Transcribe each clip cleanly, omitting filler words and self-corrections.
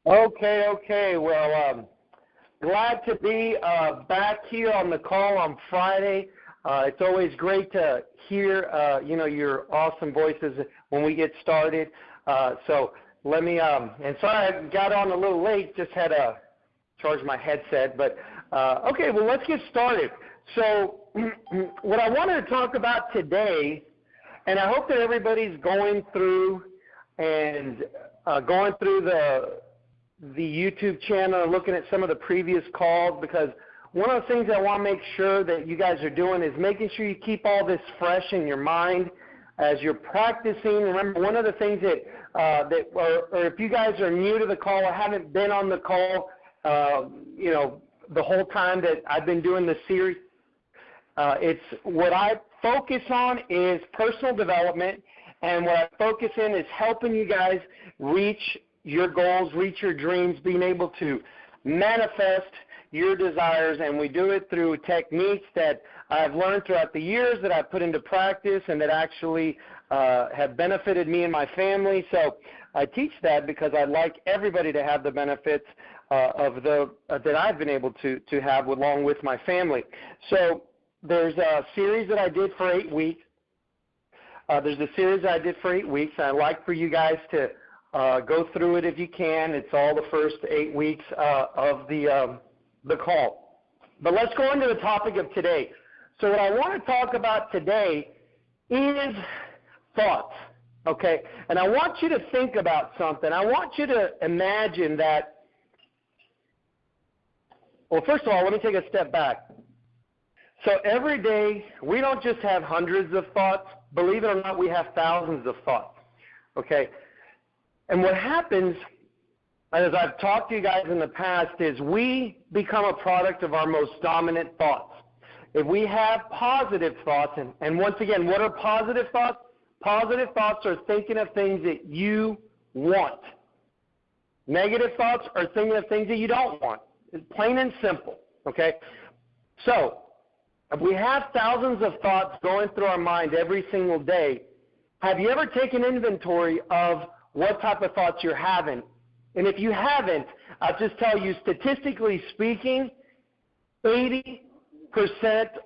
Okay. Well, glad to be back here on the call on Friday. It's always great to hear, your awesome voices when we get started. So let me, and sorry I got on a little late, just had to charge my headset. But, okay, well, let's get started. So what I wanted to talk about today, and I hope that everybody's going through and going through the YouTube channel and looking at some of the previous calls, because one of the things I want to make sure that you guys are doing is making sure you keep all this fresh in your mind as you're practicing. Remember, one of the things that or if you guys are new to the call or haven't been on the call, the whole time that I've been doing this series, it's what I focus on is personal development, and what I focus in is helping you guys reach your goals, reach your dreams, being able to manifest your desires, and we do it through techniques that I've learned throughout the years that I've put into practice and that actually have benefited me and my family. So I teach that because I'd like everybody to have the benefits that I've been able to have along with my family. So there's a series that I did for 8 weeks. I'd like for you guys to go through it if you can. It's all the first 8 weeks of the call. But let's go into the topic of today. So what I want to talk about today is thoughts, okay? And I want you to think about something. I want you to imagine that, well, first of all, let me take a step back. So every day, we don't just have hundreds of thoughts. Believe it or not, we have thousands of thoughts, okay? And what happens, as I've talked to you guys in the past, is we become a product of our most dominant thoughts. If we have positive thoughts, and once again, what are positive thoughts? Positive thoughts are thinking of things that you want. Negative thoughts are thinking of things that you don't want. It's plain and simple, okay? So, if we have thousands of thoughts going through our mind every single day, have you ever taken inventory of what type of thoughts you're having? And if you haven't, I'll just tell you, statistically speaking, 80%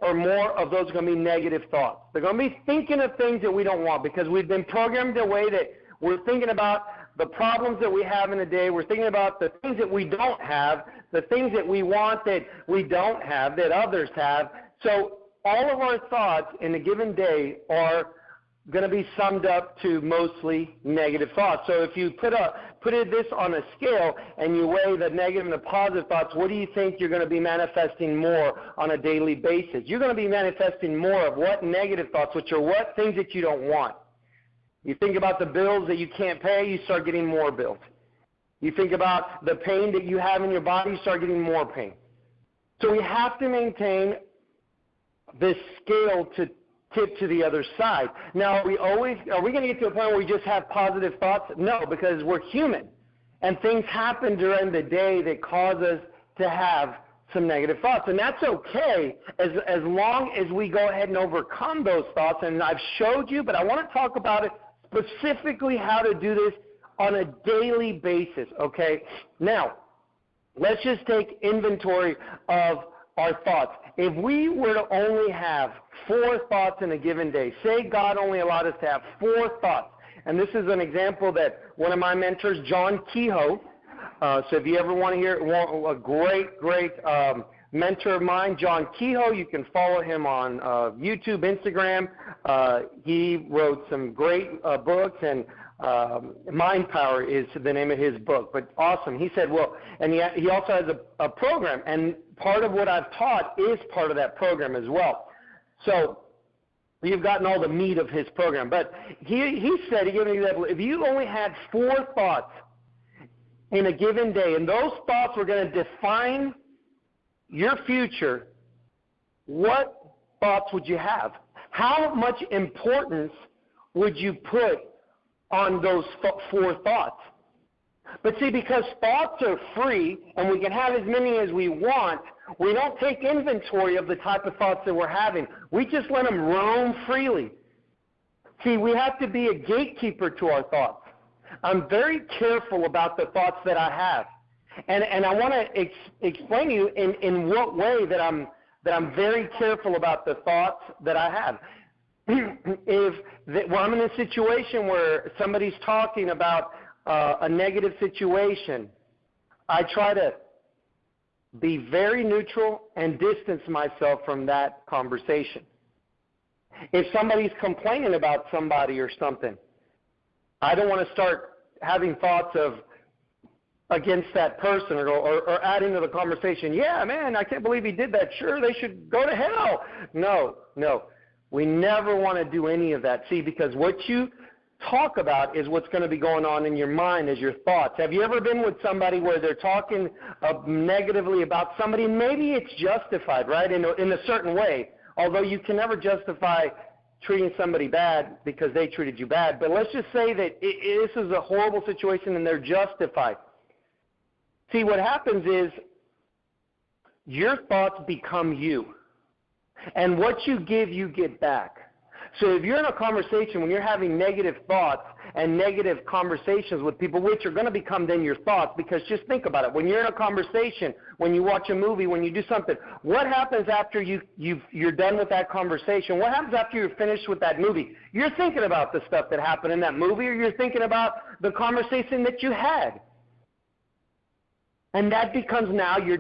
or more of those are going to be negative thoughts. They're going to be thinking of things that we don't want because we've been programmed the way that we're thinking about the problems that we have in a day. We're thinking about the things that we don't have, the things that we want that we don't have, that others have. So all of our thoughts in a given day are going to be summed up to mostly negative thoughts. So if you put this on a scale and you weigh the negative and the positive thoughts, what do you think you're going to be manifesting more on a daily basis? You're going to be manifesting more of what negative thoughts, which are what things that you don't want. You think about the bills that you can't pay, you start getting more bills. You think about the pain that you have in your body, you start getting more pain. So we have to maintain this scale to tip to the other side. Now, are we going to get to a point where we just have positive thoughts? No, because we're human. And things happen during the day that cause us to have some negative thoughts. And that's okay as long as we go ahead and overcome those thoughts. And I've showed you, but I want to talk about it specifically how to do this on a daily basis, okay? Now, let's just take inventory of our thoughts. If we were to only have 4 thoughts in a given day, say God only allowed us to have 4 thoughts, and this is an example that one of my mentors, John Kehoe, so if you ever want to hear a great mentor of mine, John Kehoe, you can follow him on YouTube, Instagram. He wrote some great books, and Mind Power is the name of his book, but awesome. He said, well, and he also has a program, and part of what I've taught is part of that program as well. So you've gotten all the meat of his program. But he said, he gave an example, if you only had 4 thoughts in a given day, and those thoughts were going to define your future, what thoughts would you have? How much importance would you put on those 4 thoughts? But see, because thoughts are free and we can have as many as we want, we don't take inventory of the type of thoughts that we're having. We just let them roam freely. See, we have to be a gatekeeper to our thoughts. I'm very careful about the thoughts that I have. And I want to explain to you in what way that I'm very careful about the thoughts that I have. When I'm in a situation where somebody's talking about a negative situation, I try to be very neutral and distance myself from that conversation. If somebody's complaining about somebody or something, I don't want to start having thoughts of against that person or adding to the conversation, yeah, man, I can't believe he did that. Sure, they should go to hell. No. We never want to do any of that. See, because what you talk about is what's going to be going on in your mind as your thoughts. Have you ever been with somebody where they're talking negatively about somebody? Maybe it's justified, right, in a certain way, although you can never justify treating somebody bad because they treated you bad. But let's just say that this is a horrible situation and they're justified. See, what happens is your thoughts become you. And what you give, you get back. So if you're in a conversation when you're having negative thoughts and negative conversations with people, which are going to become then your thoughts, because just think about it. When you're in a conversation, when you watch a movie, when you do something, what happens after you're done with that conversation? What happens after you're finished with that movie? You're thinking about the stuff that happened in that movie, or you're thinking about the conversation that you had. And that becomes now your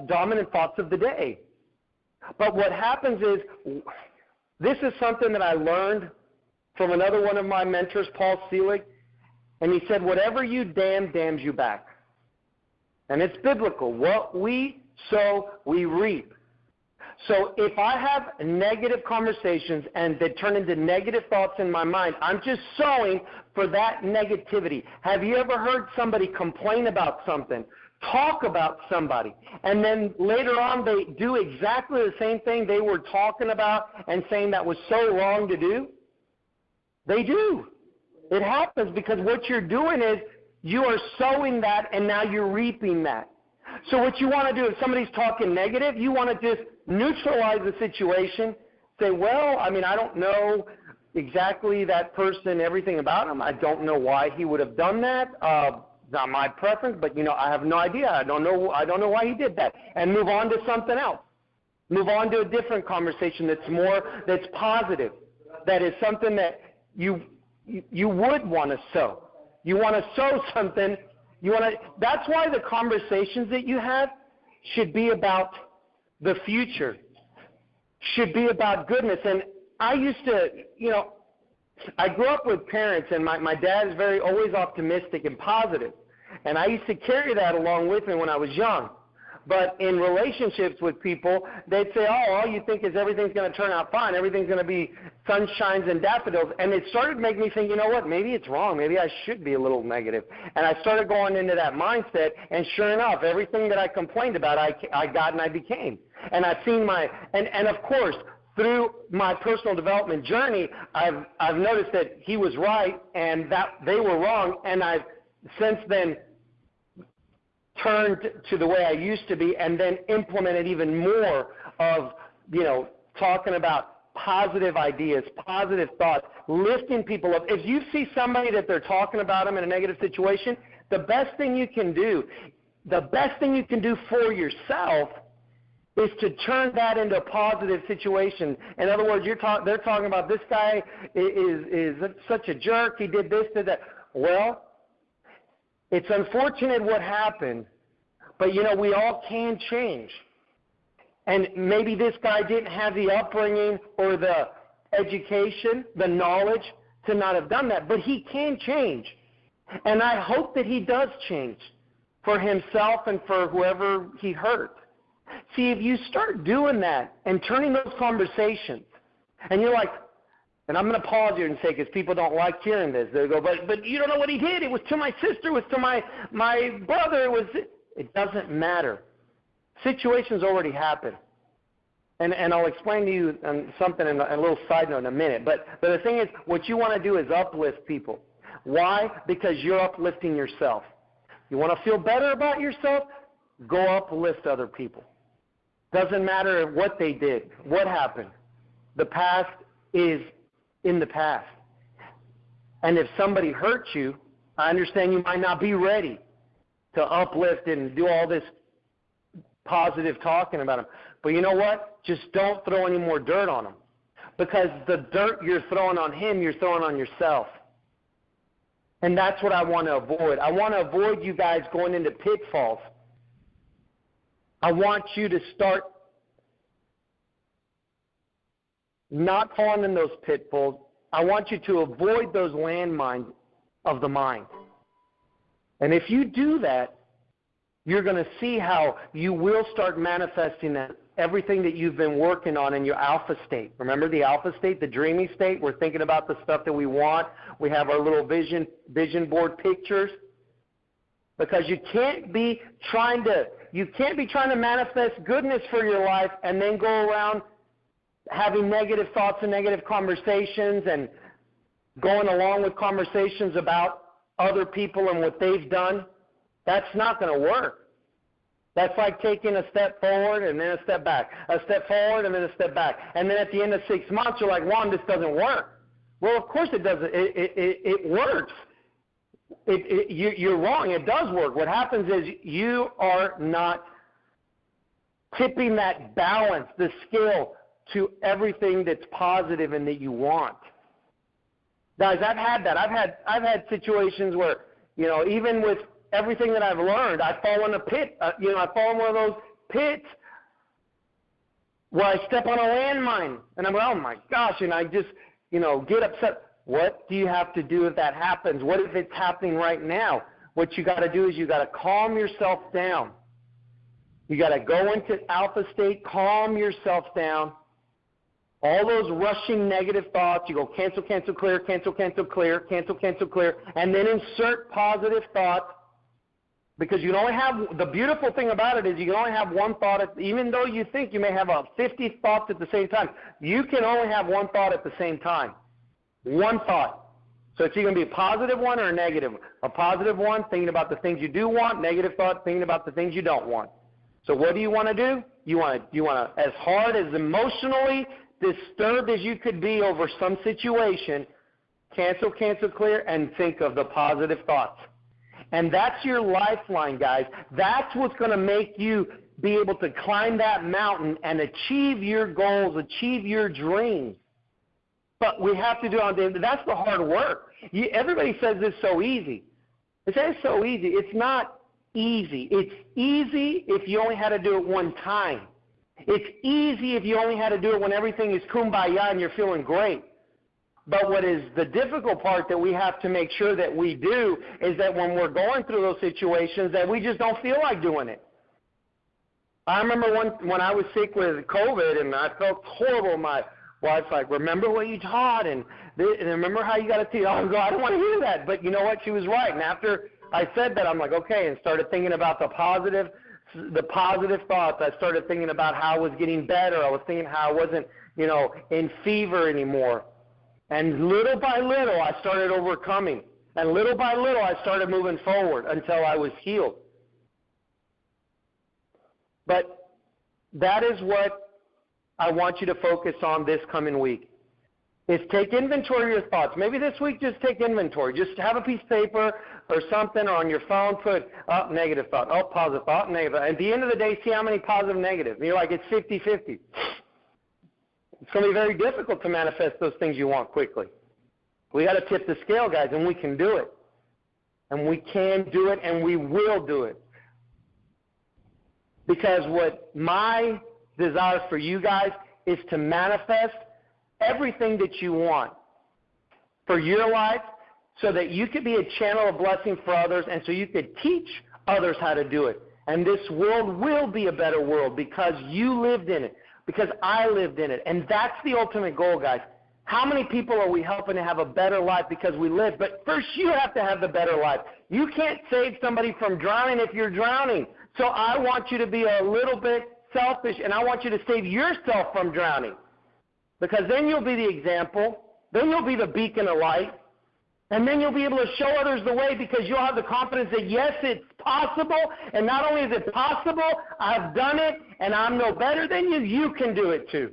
dominant thoughts of the day. But what happens is, this is something that I learned from another one of my mentors, Paul Selig, and he said, whatever you damns you back. And it's biblical. What we sow, we reap. So if I have negative conversations and they turn into negative thoughts in my mind, I'm just sowing for that negativity. Have you ever heard somebody complain about something, talk about somebody, and then later on they do exactly the same thing they were talking about and saying that was so wrong to do? They do. It happens because what you're doing is you are sowing that and now you're reaping that. So what you want to do, if somebody's talking negative, you want to just neutralize the situation, say, well, I mean, I don't know exactly that person, everything about him. I don't know why he would have done that. Not my preference, but I have no idea. I don't know why he did that. And move on to something else. Move on to a different conversation that's positive. That is something that you would want to sow. You want to sow something. That's why the conversations that you have should be about the future. Should be about goodness. And I used to, I grew up with parents, and my dad is always optimistic and positive. And I used to carry that along with me when I was young. But in relationships with people, they'd say, oh, all you think is everything's going to turn out fine. Everything's going to be sunshines and daffodils. And it started making me think, you know what, maybe it's wrong. Maybe I should be a little negative. And I started going into that mindset, and sure enough, everything that I complained about, I got and I became. And I've seen and of course, through my personal development journey, I've noticed that he was right and that they were wrong, and I've since then turned to the way I used to be and then implemented even more of, talking about positive ideas, positive thoughts, lifting people up. If you see somebody that they're talking about them in a negative situation, the best thing you can do for yourself is to turn that into a positive situation. In other words, they're talking about this guy is such a jerk, he did this, did that. Well, it's unfortunate what happened, but we all can change. And maybe this guy didn't have the upbringing or the education, the knowledge to not have done that, but he can change. And I hope that he does change for himself and for whoever he hurt. See, if you start doing that and turning those conversations, and you're like, and I'm going to pause here and say, because people don't like hearing this. They go, but you don't know what he did. It was to my sister. It was to my brother. It doesn't matter. Situations already happen. And I'll explain to you something in a little side note in a minute. But the thing is, what you want to do is uplift people. Why? Because you're uplifting yourself. You want to feel better about yourself? Go uplift other people. Doesn't matter what they did, what happened. The past is in the past. And if somebody hurts you, I understand you might not be ready to uplift and do all this positive talking about them. But you know what? Just don't throw any more dirt on them. Because the dirt you're throwing on him, you're throwing on yourself. And that's what I want to avoid. I want to avoid you guys going into pitfalls. I want you to start not falling in those pitfalls. I want you to avoid those landmines of the mind. And if you do that, you're going to see how you will start manifesting that everything that you've been working on in your alpha state. Remember the alpha state, the dreamy state? We're thinking about the stuff that we want. We have our little vision board pictures. Because you can't be trying to manifest goodness for your life and then go around having negative thoughts and negative conversations and going along with conversations about other people and what they've done. That's not going to work. That's like taking a step forward and then a step back, a step forward and then a step back. And then at the end of 6 months, you're like, Juan, this doesn't work. Well, of course it doesn't. It works. You're wrong. It does work. What happens is you are not tipping that balance, the scale, to everything that's positive and that you want. Guys, I've had that. I've had situations where, even with everything that I've learned, I fall in a pit. I fall in one of those pits where I step on a landmine, and I'm like, oh my gosh, and I just, get upset. What do you have to do if that happens? What if it's happening right now? What you got to do is you got to calm yourself down. You got to go into alpha state, calm yourself down. All those rushing negative thoughts, you go cancel, cancel, clear, cancel, cancel, clear, cancel, cancel, clear, and then insert positive thoughts. Because you can only have, the beautiful thing about it is you can only have one thought, even though you think you may have 50 thoughts at the same time, you can only have one thought at the same time. One thought. So it's either going to be a positive one or a negative one. A positive one, thinking about the things you do want. Negative thought, thinking about the things you don't want. So what do you want to do? You want to, as hard, as emotionally disturbed as you could be over some situation, cancel, cancel, clear, and think of the positive thoughts. And that's your lifeline, guys. That's what's going to make you be able to climb that mountain and achieve your goals, achieve your dreams. But we have to do it on day. That's the hard work. Everybody says it's so easy. They say it's so easy. It's not easy. It's easy if you only had to do it one time. It's easy if you only had to do it when everything is kumbaya and you're feeling great. But what is the difficult part that we have to make sure that we do is that when we're going through those situations that we just don't feel like doing it. I remember when I was sick with COVID and I felt horrible. My wife's like, remember what you taught and remember how you got to teach. I go, I don't want to hear that. But you know what? She was right. And after I said that, I'm like, okay, and started thinking about the positive thoughts. I started thinking about how I was getting better. I was thinking how I wasn't, in fever anymore. And little by little, I started overcoming. And little by little, I started moving forward until I was healed. But that is what I want you to focus on this coming week, is take inventory of your thoughts. Maybe this week just take inventory. Just have a piece of paper or something, or on your phone, put negative thought, positive thought, negative. At the end of the day, see how many positive and negative. And you're like, it's 50-50. It's going to be very difficult to manifest those things you want quickly. We got to tip the scale, guys, and we can do it. And we can do it, and we will do it. Because what my desire for you guys is to manifest everything that you want for your life so that you could be a channel of blessing for others and so you could teach others how to do it. And this world will be a better world because you lived in it. Because I lived in it. And that's the ultimate goal, guys. How many people are we helping to have a better life because we live? But first, you have to have the better life. You can't save somebody from drowning if you're drowning. So I want you to be a little bit selfish, and I want you to save yourself from drowning. Because then you'll be the example. Then you'll be the beacon of light. And then you'll be able to show others the way because you'll have the confidence that, yes, it's possible. And not only is it possible, I've done it, and I'm no better than you. You can do it too.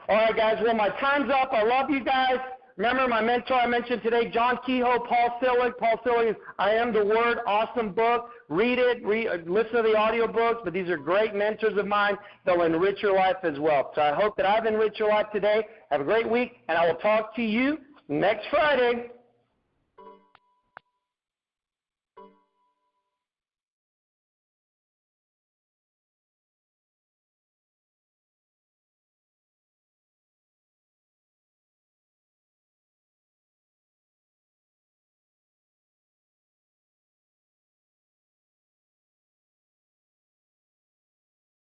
All right, guys. Well, my time's up. I love you guys. Remember my mentor I mentioned today, John Kehoe, Paul Sillig. Paul Sillig is I Am the Word, awesome book. Read it, listen to the audiobooks, but these are great mentors of mine that will enrich your life as well. So I hope that I've enriched your life today. Have a great week, and I will talk to you next Friday.